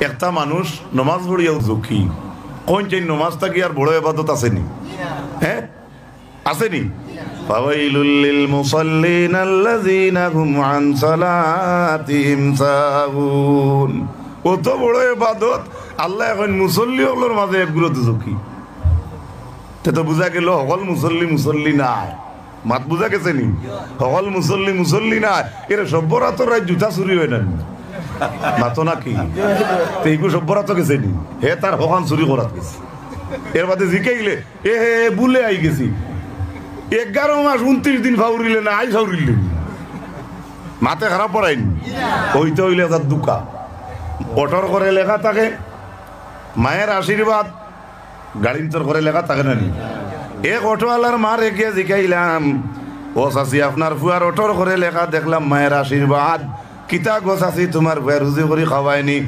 একটা মানুষ নমাজ পড়িয়াও ঝুঁকি কোন চেন নমাজটা কি আর বড় ইবাদত আসেনি? হ্যাঁ আসেনি? ফাওয়াইলুল লিল মুসাল্লিন আল্লাযীনা হুম আন সালাতিহিম সাহুন। কত বড় ইবাদত, আল্লাহ এখন মুসল্লি হলোর মাঝে এক গুরুত্ব ঝুঁকি। তো বুঝা গেল সকল মুসল্লি না, মাত বুঝা গেছে নি? সকল মুসল্লি না, এর সভ্যরাতর রাত জুতা চুরি হয় না মাতো নাকি? এইগু সভ্যরাত গেছে নি, হে তার হকান চুরি করাত গেছে। এর বাদে জিকাইলে এ হে বুলে আই গেছি 11 মাস 29 দিন ফাউরিলে না, আই ফাউরিলে মাতে খারাপ পড়াইনি। ওইটা হইলে তার দুকা অটোর করে লেখা থাকে মায়ের আশীর্বাদ, গাড়ির তোর করে লেখা থাকে না নি? এক অটোওয়ালার মা রেখে জিকাইলাম, ও চাষি আপনার ফুয়ার অটোর করে লেখা দেখলাম মায়ের আশীর্বাদ, কিতা গো চাষি তোমার ফুয়া রুজি করে খাওয়ায়নি?